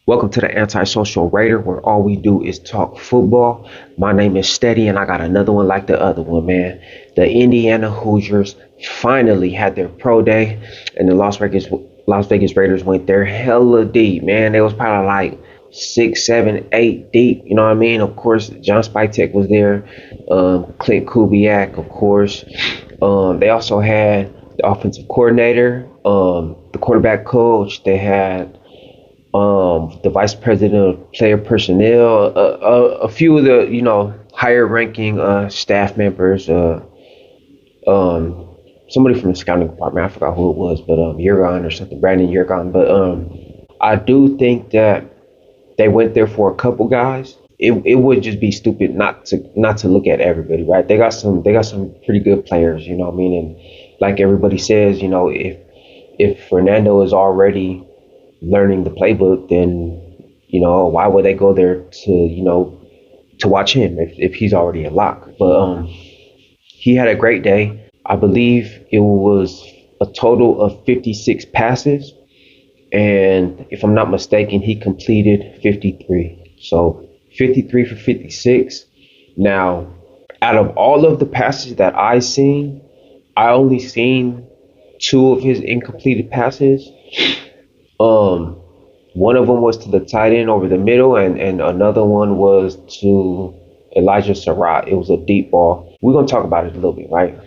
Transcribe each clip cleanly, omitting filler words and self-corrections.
Welcome to the Antisocial Raider, where all we do is talk football. My name is Steady, and I got another one like the other one, man. The Indiana Hoosiers finally had their pro day, and the Las Vegas Raiders went there hella deep, man. They was probably like 6, 7, 8 deep. You know what I mean? Of course, Spytek was there. Klint Kubiak, of course. They also had the offensive coordinator, the quarterback coach. They had the vice president of player personnel, a few of the higher ranking staff members, somebody from the scouting department. I forgot who it was, but Yurgon or something, Brandon Yurgon. But I do think that they went there for a couple guys. It would just be stupid not to look at everybody, right? They got some pretty good players, you know what I mean? And like everybody says, if Fernando is already learning the playbook, then why would they go there to watch him if he's already a lock? But he had a great day. I believe it was a total of 56 passes, and if I'm not mistaken, he completed 53. So 53 for 56. Now, out of all of the passes that I only seen two of his incompleted passes. Um, One of them was to the tight end over the middle, and another one was to Elijah Surratt. It was a deep ball. We're gonna talk about it a little bit, right?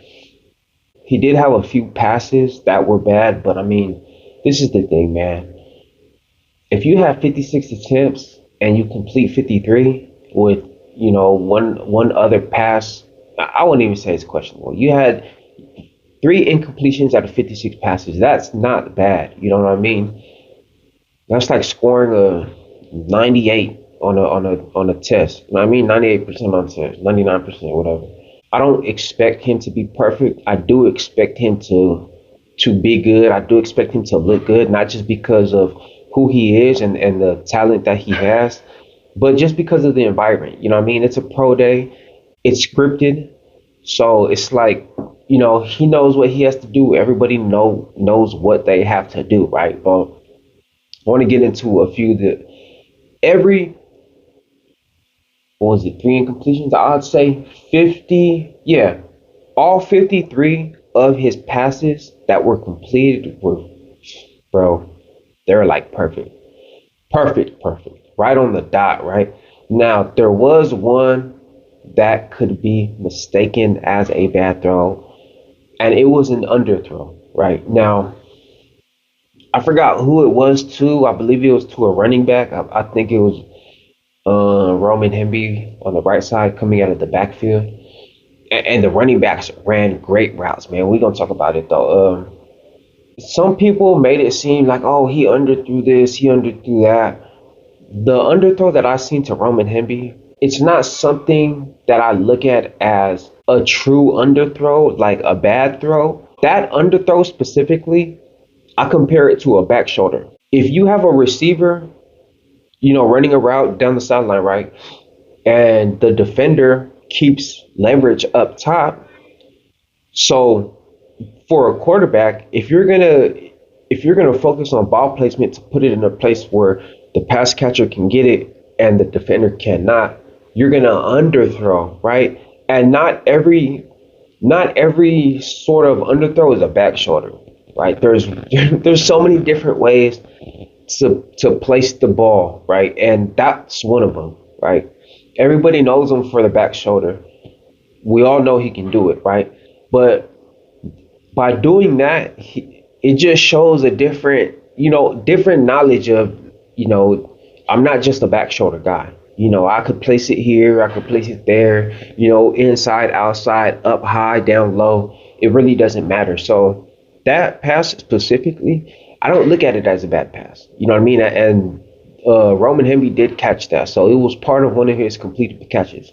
He did have a few passes that were bad, but I mean, this is the thing, man. If you have 56 attempts and you complete 53 with one other pass, I wouldn't even say it's questionable. You had three incompletions out of 56 passes. That's not bad. You know what I mean? That's like scoring a 98 on a test. You know what I mean? 98% on the test, 99%, whatever. I don't expect him to be perfect. I do expect him to be good. I do expect him to look good, not just because of who he is and the talent that he has, but just because of the environment. You know what I mean? It's a pro day. It's scripted. So it's like, he knows what he has to do. Everybody knows what they have to do, right? But I want to get into a few that every, what was it, three incompletions? I'd say 50, yeah, all 53 of his passes that were completed were, bro, they're like perfect, perfect, perfect, right on the dot, right? Now, there was one that could be mistaken as a bad throw, and it was an underthrow, right? Now, I forgot who it was to. I believe it was to a running back. I think it was Roman Hemby on the right side coming out of the backfield. And the running backs ran great routes, man. We're going to talk about it, though. Some people made it seem like, oh, he underthrew this, he underthrew that. The underthrow that I seen to Roman Hemby, it's not something that I look at as a true underthrow, like a bad throw. That underthrow specifically, I compare it to a back shoulder. If you have a receiver, running a route down the sideline, right, and the defender keeps leverage up top, so for a quarterback, if you're gonna focus on ball placement to put it in a place where the pass catcher can get it and the defender cannot, you're gonna underthrow, right? And not every sort of underthrow is a back shoulder, right? There's so many different ways to place the ball, right? And that's one of them, right? Everybody knows him for the back shoulder. We all know he can do it, right? But by doing that, it just shows a different knowledge of, I'm not just a back shoulder guy. I could place it here, I could place it there, inside, outside, up high, down low. It really doesn't matter. So that pass specifically, I don't look at it as a bad pass. You know what I mean? And Roman Hemby did catch that. So it was part of one of his completed catches.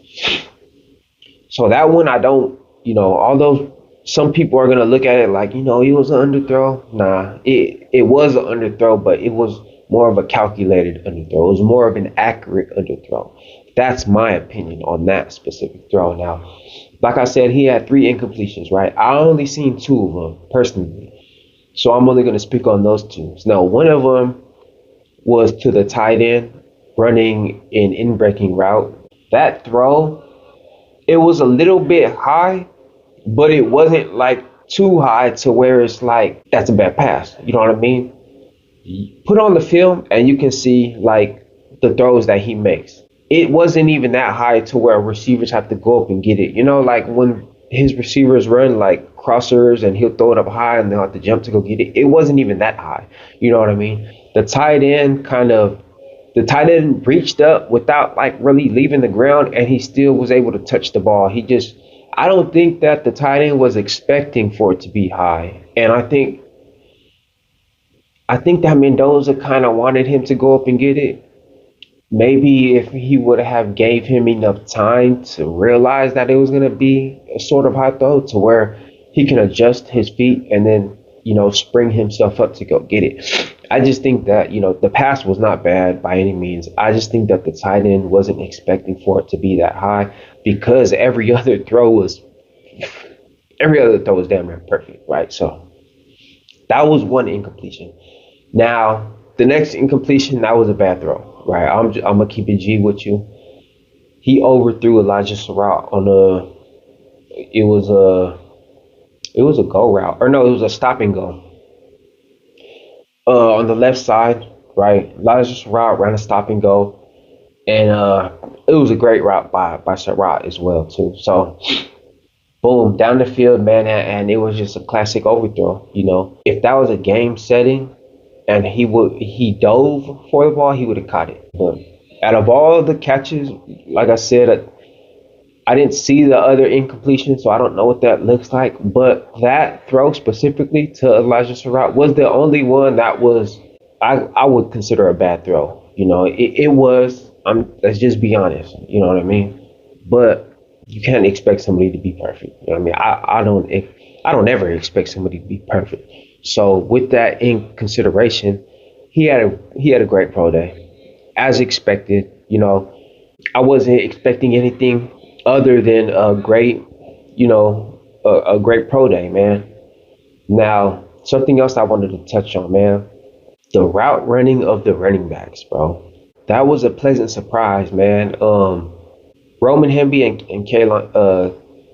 So that one, I don't, although some people are going to look at it like, he was an underthrow. Nah, it was an underthrow, but it was more of a calculated underthrow. It was more of an accurate underthrow. That's my opinion on that specific throw. Now, like I said, he had three incompletions, right? I only seen two of them personally. So I'm only going to speak on those two. Now, one of them was to the tight end running an in-breaking route. That throw, it was a little bit high, but it wasn't like too high to where it's like that's a bad pass. You know what I mean? Put on the film and you can see like the throws that he makes. It wasn't even that high to where receivers have to go up and get it. You know, like when his receivers run like crossers and he'll throw it up high and they'll have to jump to go get it. It wasn't even that high. You know what I mean? The tight end reached up without like really leaving the ground and he still was able to touch the ball. I don't think that the tight end was expecting for it to be high. And I think that Mendoza kind of wanted him to go up and get it. Maybe if he would have gave him enough time to realize that it was going to be a sort of high throw to where he can adjust his feet and then, spring himself up to go get it. I just think that, the pass was not bad by any means. I just think that the tight end wasn't expecting for it to be that high because every other throw was damn near perfect, right? So that was one incompletion. Now, the next incompletion, that was a bad throw, right? I'm gonna keep it G with you. He overthrew Elijah Surratt on it was a go route, or no, it was a stop and go. On the left side, right? Elijah Surratt ran a stop and go, and it was a great route by Surratt as well too. So boom, down the field, man, and it was just a classic overthrow. If that was a game setting and he dove for the ball, he would have caught it. But out of all the catches, like I said, I didn't see the other incompletion, so I don't know what that looks like. But that throw specifically to Elijah Surratt was the only one that was I would consider a bad throw. It was. Let's just be honest. You know what I mean? But you can't expect somebody to be perfect. You know what I mean? I don't ever expect somebody to be perfect. So with that in consideration, he had a great pro day, as expected. I wasn't expecting anything other than a great pro day, man. Now, something else I wanted to touch on, man, the route running of the running backs, bro. That was a pleasant surprise, man. Roman Hemby and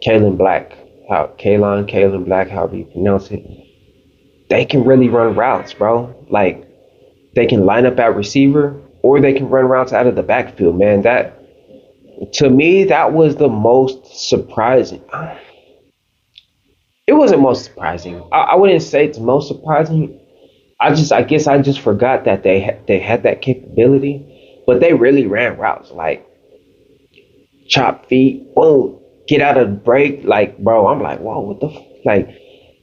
Kalen Black, however you pronounce it, they can really run routes, bro. Like, they can line up at receiver or they can run routes out of the backfield, man. To me, that was the most surprising. It wasn't most surprising. I wouldn't say it's most surprising. I guess I just forgot that they had that capability, but they really ran routes like chop feet, boom, get out of the break. Like, bro, I'm like, whoa, what the like?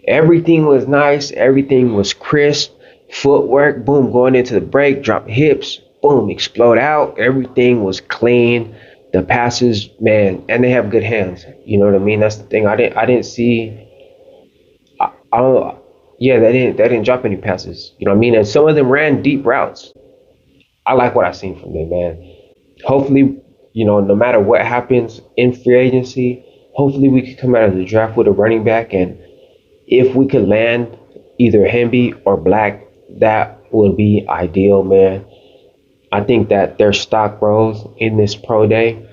Everything was nice, everything was crisp, footwork, boom, going into the break, drop hips, boom, explode out. Everything was clean. The passes, man, and they have good hands. You know what I mean? That's the thing. I didn't see. I don't. Yeah, they didn't drop any passes. You know what I mean? And some of them ran deep routes. I like what I've seen from them, man. Hopefully, no matter what happens in free agency, hopefully we could come out of the draft with a running back, and if we could land either Hemby or Black, that would be ideal, man. I think that their stock rose in this pro day.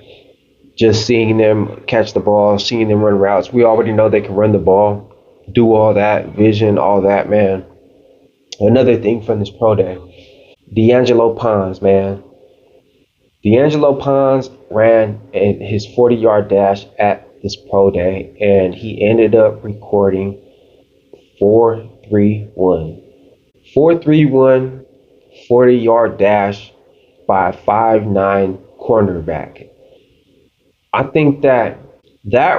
Just seeing them catch the ball, seeing them run routes. We already know they can run the ball, do all that, vision, all that, man. Another thing from this pro day, D'Angelo Pons, man. D'Angelo Pons ran his 40-yard dash at this pro day, and he ended up recording 4.31. 4.31 40-yard dash by a 5'9" cornerback. I think that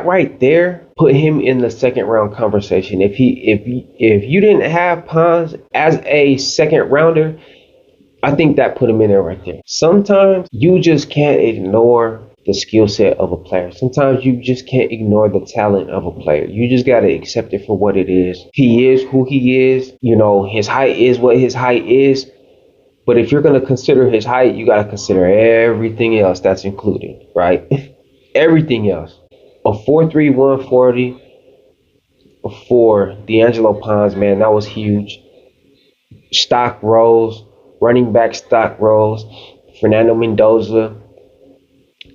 right there put him in the second round conversation. If you didn't have Pons as a second rounder, I think that put him in there right there. Sometimes you just can't ignore the skill set of a player. Sometimes you just can't ignore the talent of a player. You just got to accept it for what it is. He is who he is. His height is what his height is. But if you're going to consider his height, you got to consider everything else that's included, right? Everything else. A 4.31 40 for D'Angelo Pons, man, that was huge. Stock rose. running back stock rolls. Fernando Mendoza,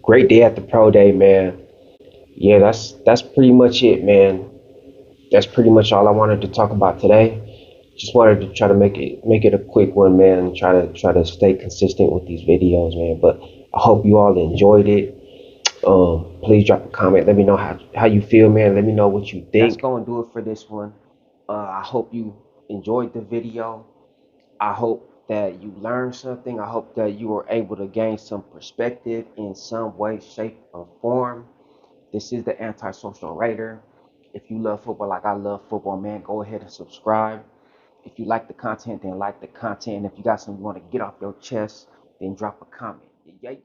great day at the pro day, man. Yeah, that's pretty much it, man. That's pretty much all I wanted to talk about today. Just wanted to try to make it a quick one, man, and try to stay consistent with these videos, man. But I hope you all enjoyed it. Please drop a comment. Let me know how you feel, man. Let me know what you think. That's gonna do it for this one. I hope you enjoyed the video. I hope that you learned something. I hope that you were able to gain some perspective in some way, shape, or form. This is the Antisocial Raider. If you love football like I love football, man, go ahead and subscribe. If you like the content, then like the content. And if you got something you want to get off your chest, then drop a comment. Yay.